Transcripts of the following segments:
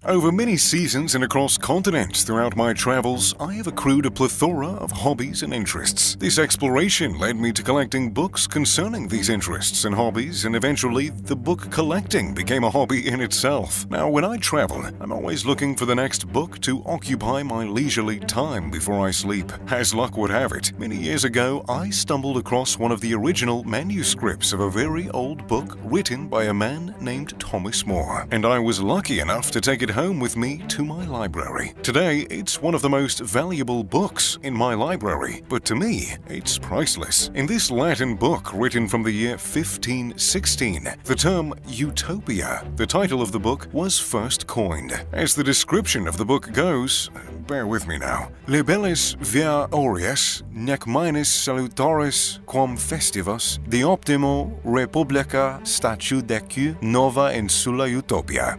Over many seasons and across continents throughout my travels, I have accrued a plethora of hobbies and interests. This exploration led me to collecting books concerning these interests and hobbies, and eventually the book collecting became a hobby in itself. Now, when I travel, I'm always looking for the next book to occupy my leisurely time before I sleep. As luck would have it, many years ago, I stumbled across one of the original manuscripts of a very old book written by a man named Thomas More, and I was lucky enough to take it home with me to my library. Today, it's one of the most valuable books in my library, but to me, it's priceless. In this Latin book written from the year 1516, the term utopia, the title of the book, was first coined. As the description of the book goes, bear with me now, Libellis via aureus, nec minus salutaris quam festivus, de optimo republica statu decu nova insula utopia.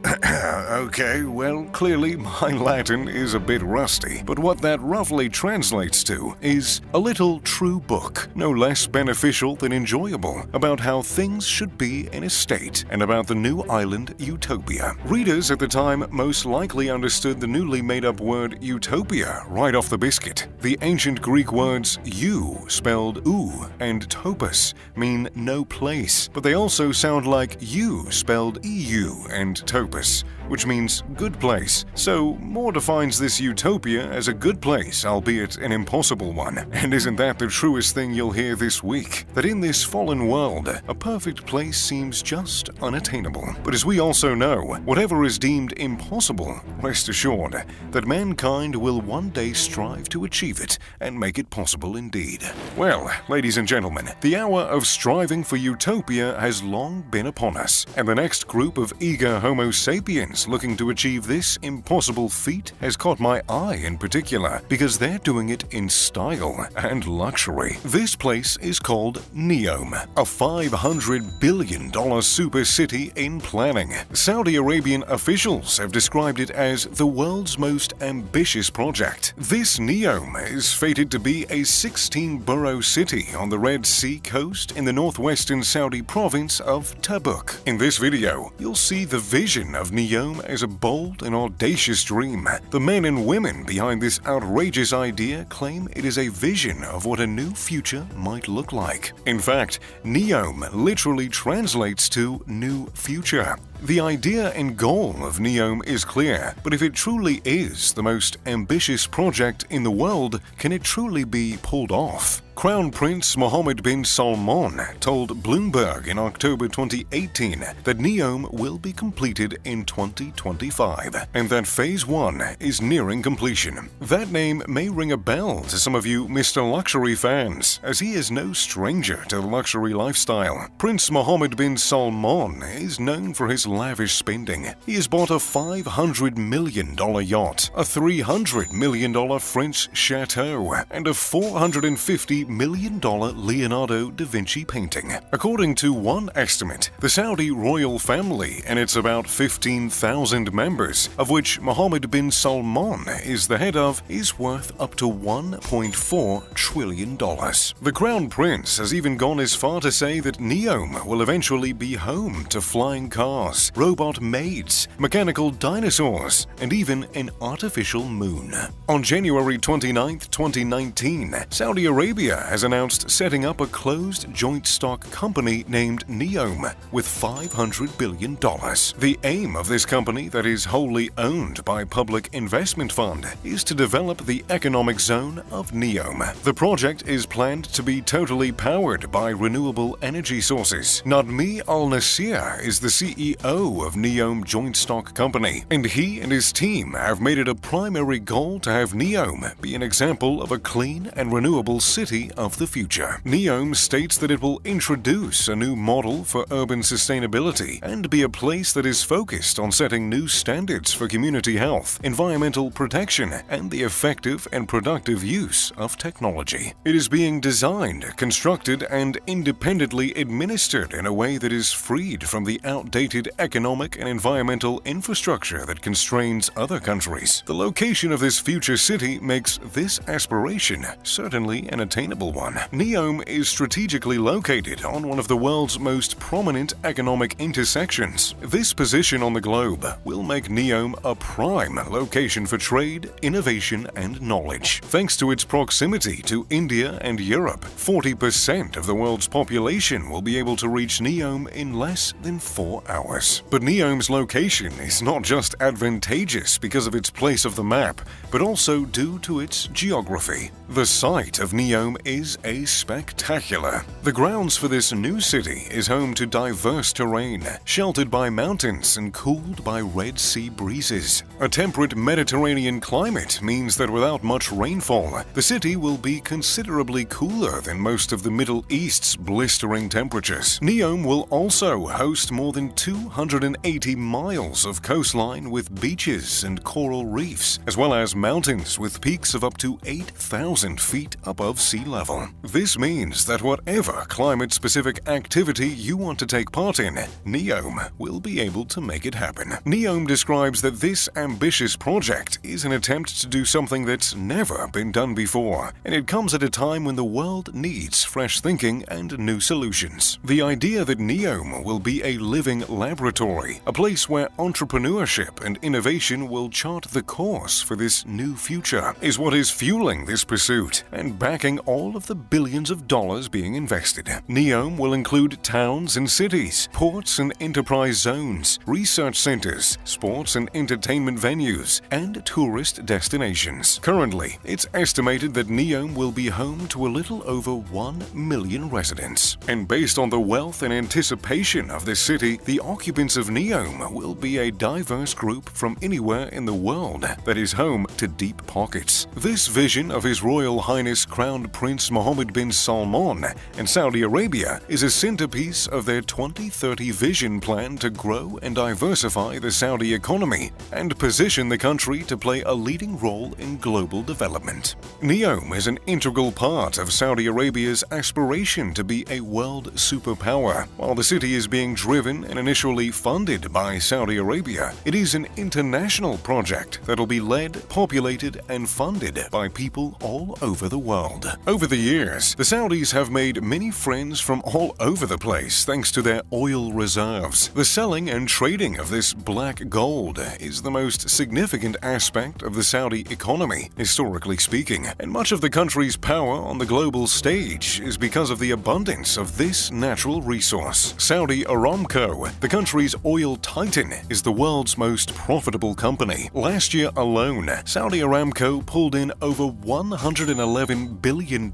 Okay, well, clearly my Latin is a bit rusty, but what that roughly translates to is a little true book, no less beneficial than enjoyable, about how things should be in a state and about the new island Utopia. Readers at the time most likely understood the newly made-up word utopia right off the biscuit. The ancient Greek words eu, spelled oo, and topos mean no place, but they also sound like you, spelled eu, and topos, which means good place. So More defines this utopia as a good place, albeit an impossible one. And isn't that the truest thing you'll hear this week? That in this fallen world, a perfect place seems just unattainable. But as we also know, whatever is deemed impossible, rest assured that mankind will one day strive to achieve it and make it possible indeed. Well, ladies and gentlemen, the hour of striving for utopia has long been upon us, and the next group of eager Homo sapiens looking to achieve this impossible feat has caught my eye in particular because they're doing it in style and luxury. This place is called Neom, a $500 billion super city in planning. Saudi Arabian officials have described it as the world's most ambitious project. This Neom is fated to be a 16-borough city on the Red Sea coast in the northwestern Saudi province of Tabuk. In this video, you'll see the vision of Neom as a bold and audacious dream. The men and women behind this outrageous idea claim it is a vision of what a new future might look like. In fact, Neom literally translates to new future. The idea and goal of Neom is clear, but if it truly is the most ambitious project in the world, can it truly be pulled off? Crown Prince Mohammed bin Salman told Bloomberg in October 2018 that Neom will be completed in 2025 and that Phase 1 is nearing completion. That name may ring a bell to some of you Mr. Luxury fans, as he is no stranger to the luxury lifestyle. Prince Mohammed bin Salman is known for his lavish spending. He has bought a $500 million yacht, a $300 million French chateau, and a $450 million Leonardo da Vinci painting. According to one estimate, the Saudi royal family and its about 15,000 members, of which Mohammed bin Salman is the head of, is worth up to $1.4 trillion. The Crown Prince has even gone as far to say that Neom will eventually be home to flying cars, robot maids, mechanical dinosaurs, and even an artificial moon. On January 29, 2019, Saudi Arabia has announced setting up a closed joint stock company named Neom with $500 billion. The aim of this company, that is wholly owned by Public Investment Fund, is to develop the economic zone of Neom. The project is planned to be totally powered by renewable energy sources. Nadmi Al-Nasir is the CEO of Neom Joint Stock Company, and he and his team have made it a primary goal to have Neom be an example of a clean and renewable city of the future. Neom states that it will introduce a new model for urban sustainability and be a place that is focused on setting new standards for community health, environmental protection, and the effective and productive use of technology. It is being designed, constructed, and independently administered in a way that is freed from the outdated economic and environmental infrastructure that constrains other countries. The location of this future city makes this aspiration certainly an attainable sustainable one. Neom is strategically located on one of the world's most prominent economic intersections. This position on the globe will make Neom a prime location for trade, innovation, and knowledge. Thanks to its proximity to India and Europe, 40% of the world's population will be able to reach Neom in less than 4 hours. But Neom's location is not just advantageous because of its place of the map, but also due to its geography. The site of Neom is spectacular. The grounds for this new city is home to diverse terrain, sheltered by mountains and cooled by Red Sea breezes. A temperate Mediterranean climate means that without much rainfall, the city will be considerably cooler than most of the Middle East's blistering temperatures. Neom will also host more than 280 miles of coastline with beaches and coral reefs, as well as mountains with peaks of up to 8,000 feet above sea level. This means that whatever climate-specific activity you want to take part in, Neom will be able to make it happen. Neom describes that this ambitious project is an attempt to do something that's never been done before, and it comes at a time when the world needs fresh thinking and new solutions. The idea that Neom will be a living laboratory, a place where entrepreneurship and innovation will chart the course for this new future, is what is fueling this pursuit and backing all of the billions of dollars being invested. Neom will include towns and cities, ports and enterprise zones, research centers, sports and entertainment venues, and tourist destinations. Currently, it's estimated that Neom will be home to a little over 1 million residents. And based on the wealth and anticipation of this city, the occupants of Neom will be a diverse group from anywhere in the world that is home to deep pockets. This vision of His Royal Highness Crown Prince Mohammed bin Salman and Saudi Arabia is a centerpiece of their 2030 vision plan to grow and diversify the Saudi economy and position the country to play a leading role in global development. Neom is an integral part of Saudi Arabia's aspiration to be a world superpower. While the city is being driven and initially funded by Saudi Arabia, it is an international project that will be led, populated, and funded by people all over the world. Over the years, the Saudis have made many friends from all over the place thanks to their oil reserves. The selling and trading of this black gold is the most significant aspect of the Saudi economy, historically speaking, and much of the country's power on the global stage is because of the abundance of this natural resource. Saudi Aramco, the country's oil titan, is the world's most profitable company. Last year alone, Saudi Aramco pulled in over $111 billion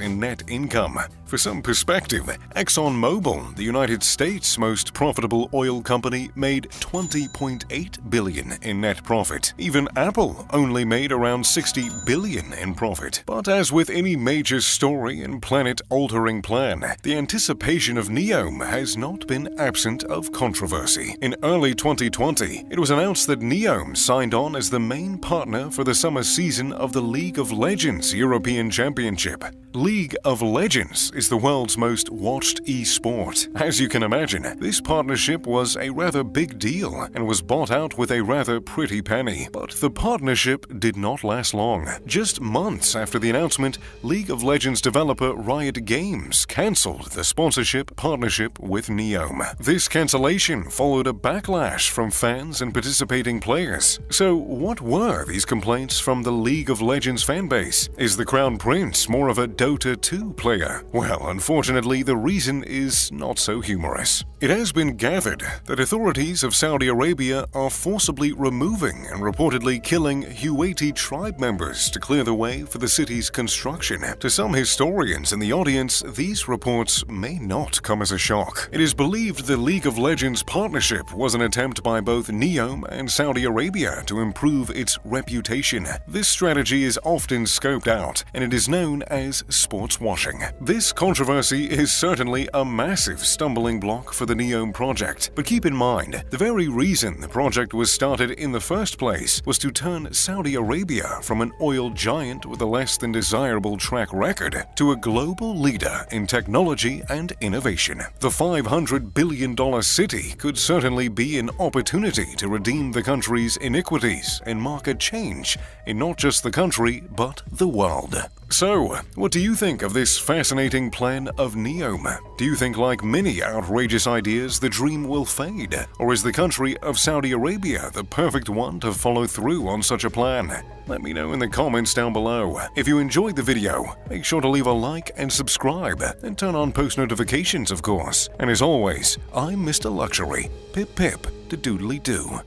in net income. For some perspective, ExxonMobil, the United States' most profitable oil company, made $20.8 billion in net profit. Even Apple only made around $60 billion in profit. But as with any major story and planet-altering plan, the anticipation of Neom has not been absent of controversy. In early 2020, it was announced that Neom signed on as the main partner for the summer season of the League of Legends European Championship. League of Legends is the world's most watched e-sport. As you can imagine, this partnership was a rather big deal and was bought out with a rather pretty penny. But the partnership did not last long. Just months after the announcement, League of Legends developer Riot Games cancelled the sponsorship partnership with Neom. This cancellation followed a backlash from fans and participating players. So what were these complaints from the League of Legends fanbase? Is the Crown Prince more of a Dota 2 player? Well, unfortunately, the reason is not so humorous. It has been gathered that authorities of Saudi Arabia are forcibly removing and reportedly killing Huwaiti tribe members to clear the way for the city's construction. To some historians in the audience, these reports may not come as a shock. It is believed the League of Legends partnership was an attempt by both Neom and Saudi Arabia to improve its reputation. This strategy is often scoped out, and it is known as sports washing. This controversy is certainly a massive stumbling block for the Neom project, but keep in mind, the very reason the project was started in the first place was to turn Saudi Arabia from an oil giant with a less than desirable track record to a global leader in technology and innovation. The $500 billion city could certainly be an opportunity to redeem the country's iniquities and mark a change in not just the country, but the world. So, what do you think of this fascinating plan of Neom? Do you think, like many outrageous ideas, the dream will fade? Or is the country of Saudi Arabia the perfect one to follow through on such a plan? Let me know in the comments down below. If you enjoyed the video, make sure to leave a like and subscribe, and turn on post notifications, of course. And as always, I'm Mr. Luxury. Pip pip to doodly doo.